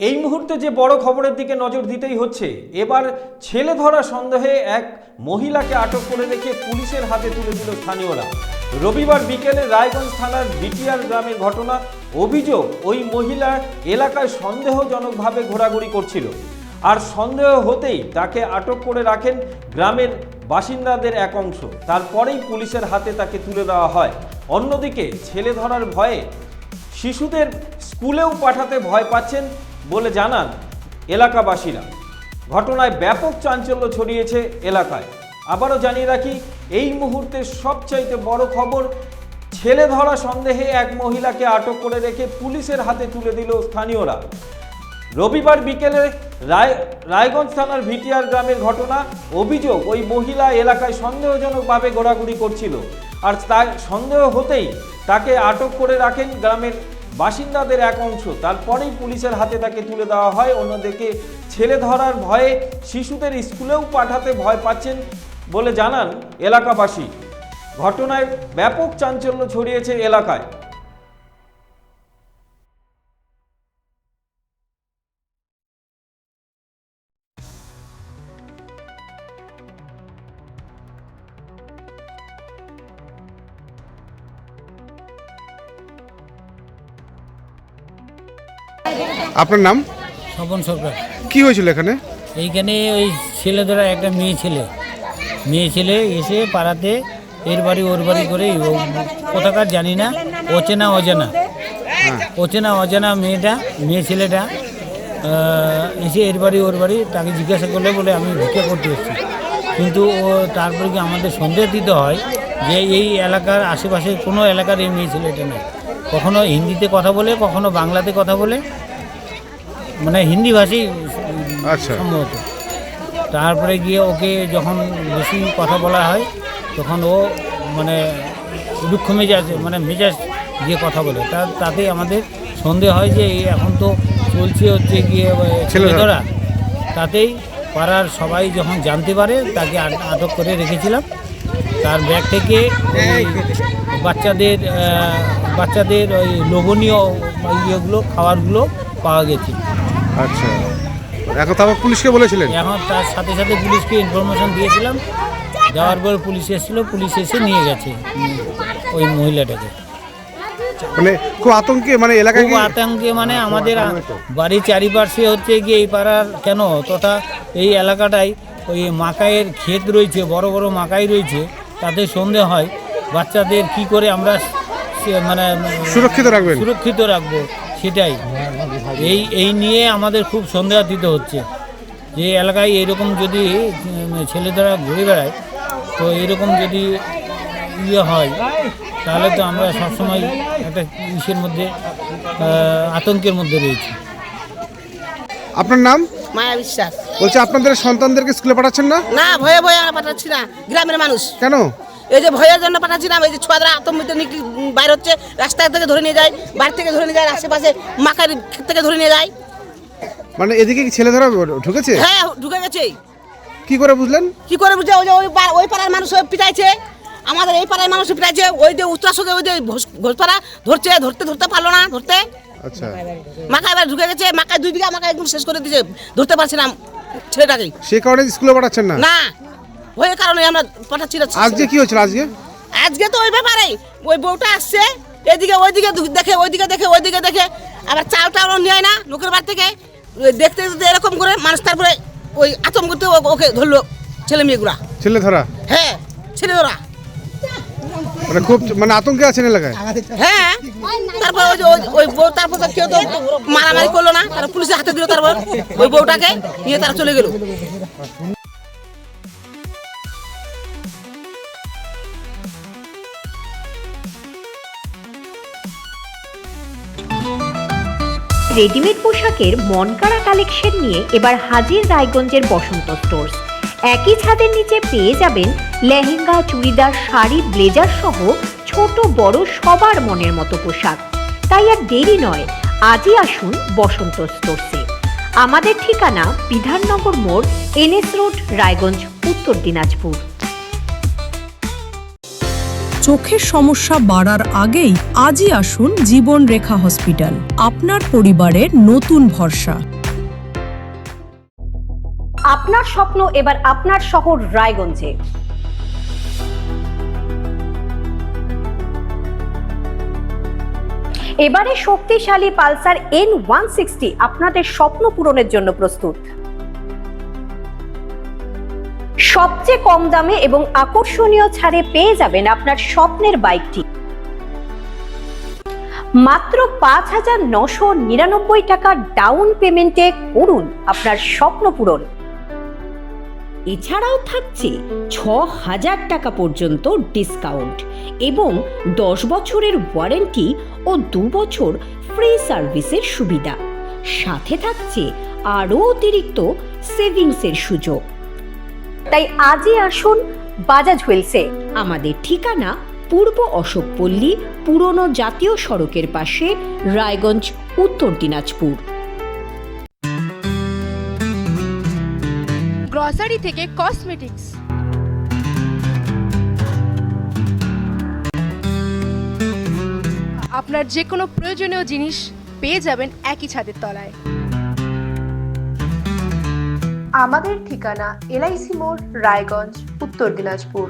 এই মুহূর্তে যে বড় খবরের দিকে নজর দিতেই হচ্ছে। এবার ছেলে ধরা সন্দেহে এক মহিলাকে আটক করে রেখে পুলিশের হাতে তুলে দিল স্থানীয়রা। রবিবার বিকেলে রায়গঞ্জ থানার বিটিআর গ্রামের ঘটনা। অভিযোগ, ওই মহিলা এলাকায় সন্দেহজনকভাবে ঘোরাঘুরি করছিল, আর সন্দেহ হতেই তাকে আটক করে রাখেন গ্রামের বাসিন্দাদের এক অংশ। তারপরেই পুলিশের হাতে তাকে তুলে দেওয়া হয়। অন্যদিকে ছেলে ধরার ভয়ে শিশুদের স্কুলেও পাঠাতে ভয় পাচ্ছেন বলে জানান এলাকাবাসীরা। ঘটনায় ব্যাপক চাঞ্চল্য ছড়িয়েছে এলাকায়। আবারও জানিয়ে রাখি, এই মুহূর্তে সবচাইতে বড় খবর, ছেলে ধরা সন্দেহে এক মহিলাকে আটক করে রেখে পুলিশের হাতে তুলে দিল স্থানীয়রা। রবিবার বিকেলে রায়গঞ্জ থানার ভিটিআর গ্রামের ঘটনা। অভিযোগ, ওই মহিলা এলাকায় সন্দেহজনকভাবে ঘোরাঘুরি করছিল, আর তার সন্দেহ হতেই তাকে আটক করে রাখেন গ্রামের বাসিন্দাদের এক অংশ। তারপরেই পুলিশের হাতে তাকে তুলে দেওয়া হয়। অন্যদিকে ছেলে ধরার ভয়ে শিশুদের স্কুলেও পাঠাতে ভয় পাচ্ছেন বলে জানান এলাকাবাসী। ঘটনায় ব্যাপক চাঞ্চল্য ছড়িয়েছে এলাকায়। আপনার নাম? স্বপন সরকার। কি হয়েছিল এখানে? এইখানে ওই ছেলে ধরা একটা মেয়ে ছেলে এসে পাড়াতে এর বাড়ি ওর বাড়ি করে কোথাকার জানি না, অচেনা অজানা মেয়ে ছেলেটা এসে এর বাড়ি ওর বাড়ি, তাকে জিজ্ঞাসা করলে বলে আমি ভিক্ষা করতে এসেছি। কিন্তু ও তারপরে কি আমাদের সন্দেহ দিতে হয় যে এই এলাকার আশেপাশে কোনো এলাকার এই মেয়ে ছেলেটা নেই। কখনো হিন্দিতে কথা বলে, কখনো বাংলাতে কথা বলে, মানে হিন্দি ভাষী সম্ভবত। তারপরে গিয়ে ওকে যখন বেশি কথা বলা হয় তখন ও মানে দুঃখ মেজাজ গিয়ে কথা বলে। তাতে আমাদের সন্দেহ হয় যে এখন তো চলছে হচ্ছে গিয়ে ছেলে ধরা। তাতেই পাড়ার সবাই যখন জানতে পারে তাকে আটক করে রেখেছিলাম। তার ব্যাগ থেকে বাচ্চাদের ওই লোভনীয় ইয়েগুলো, খাবারগুলো পাওয়া গেছে। আচ্ছা, এখন তারপর পুলিশকে বলেছিলেন? এখন তার সাথে সাথে পুলিশকে ইনফরমেশন দিয়েছিলাম। যাওয়ার পর পুলিশ এসেছিল, পুলিশ এসে নিয়ে গেছে ওই মহিলাটাকে। মানে খুব আতঙ্কে, মানে এলাকায় খুব আতঙ্কে, মানে আমাদের বাড়ির চারিপাশে হচ্ছে গিয়ে এই পাড়ার কেন তথা এই এলাকাটায় ওই মাকাইয়ের ক্ষেত রয়েছে, বড় বড় মাকাই রয়েছে। তাতে সন্দেহ হয় বাচ্চাদের কি করে আমরা মানে সুরক্ষিত রাখবো, সেটাই এই নিয়ে আমাদের খুব সন্দেহাতীত হচ্ছে যে এলাকায় এরকম যদি ছেলেরা ঘুরে বেড়ায়, তো এরকম যদি ইয়ে হয় তাহলে তো আমরা সবসময় একটা ইসের মধ্যে, আতঙ্কের মধ্যে রয়েছি। আপনার নাম? মায়া বিশ্বাস। বলছে আপনাদের সন্তানদেরকে স্কুলে পাঠাচ্ছেন না? না, ভয়ে ভয়ে আমরা পাঠাচ্ছি না, গ্রামের মানুষ। কেন? এই যে ভয়ের জন্য পাঠাচ্ছি না। এই যে ছোয়াদরা আতঙ্কিত বাইরে হচ্ছে, রাস্তা থেকে ধরে নিয়ে যায়, বাড়ি থেকে ধরে নিয়ে যায়, আশেপাশে মাকার থেকে ধরে নিয়ে যায়। মানে এদিকে কি ছেলে ধরা ঢুকেছে? হ্যাঁ, ঢুকে গেছে। কি করে বুঝলেন? কি করে বুঝে? ওই পাড়ার মানুষ পিটাইছে, আমাদের এই পাড়ার মানুষ পিটাইছে। ওই যে উত্তরাসকে ওই যে ঘোষপাড়া ধরতে পারলো না ধরতে। আচ্ছা, মাকায় এবার ঢুকে গেছে। মাকায় 2 বিঘা মাকায় একদম শেষ করে দিয়েছে, ধরতে পারছি না ছেলেটাকে। সেই কারণে স্কুলে পাঠাচ্ছেন না? না, ওই কারণে আমরা পাঠাচ্ছি না। আজকে কি হয়েছিল? আজকে তো ওই ব্যাপারে ওই বউটা আসছে, এদিকে ওইদিকে দেখে, ওইদিকে দেখে, আবার চালটাও নেয় না লোকের বাড়ি থেকে। দেখতে এরকম করে মানুষ, তারপরে ওই আতঙ্কতে ওকে ধরলো ছেলে মেয়েগুলা। ছেলে ধরা? হ্যাঁ, ছেলে ধরা। মানে খুব আতঙ্কে আছেন এলাকায়? হ্যাঁ, তারপর ওই বউ, তারপর কেউ তো মারামারি করলো না, তারপর পুলিশের হাতে দিল। তারপর ওই বউটাকে নিয়ে তারা চলে গেল। রেডিমেড পোশাকের মনকাড়া কালেকশন নিয়ে এবার হাজির রায়গঞ্জের বসন্ত স্টোর্স। একই ছাদের নিচে পেয়ে যাবেন লেহেঙ্গা, চুড়িদার, শাড়ি, ব্লেজার সহ ছোট বড় সবার মনের মতো পোশাক। তাই আর দেরি নয়, আজই আসুন বসন্ত স্টোর্সে। আমাদের ঠিকানা বিধাননগর মোড়, NS রোড, রায়গঞ্জ, উত্তর দিনাজপুর। চোখের সমস্যা বাড়ার আগেই আজই আসুন জীবন রেখা হসপিটাল, আপনার পরিবারের নতুন ভরসা। আপনার স্বপ্ন এবার আপনার শহর রায়গঞ্জে। এবারে শক্তিশালী পালসার N160 আপনাদের স্বপ্ন পূরণের জন্য প্রস্তুত। সবচেয়ে কম দামে এবং আকর্ষণীয় ছাড়ে পেয়ে যাবেন আপনার স্বপ্নের বাইকটি। মাত্র 5,999 টাকা ডাউন পেমেন্টে করুন আপনার স্বপ্ন পূরণ। এছাড়াও থাকছে 6,000 টাকা পর্যন্ত ডিসকাউন্ট এবং 10 বছরের ওয়ারেন্টি ও 2 বছর ফ্রি সার্ভিসের সুবিধা। সাথে থাকছে আরও অতিরিক্ত সেভিংসের সুযোগ। তাই আজই আসুন বাজাজ হুইলসে। আমাদের ঠিকানা পূর্ব অশোকপল্লী, পুরনো জাতীয় সড়কের পাশে, রায়গঞ্জ, উত্তর দিনাজপুর। গ্রসারি থেকে কসমেটিক্স, আপনার যে কোনো প্রয়োজনীয় জিনিস পেয়ে যাবেন একই ছাদের তলায়। আমাদের ঠিকানা LIC মোড়, রায়গঞ্জ, উত্তর দিনাজপুর।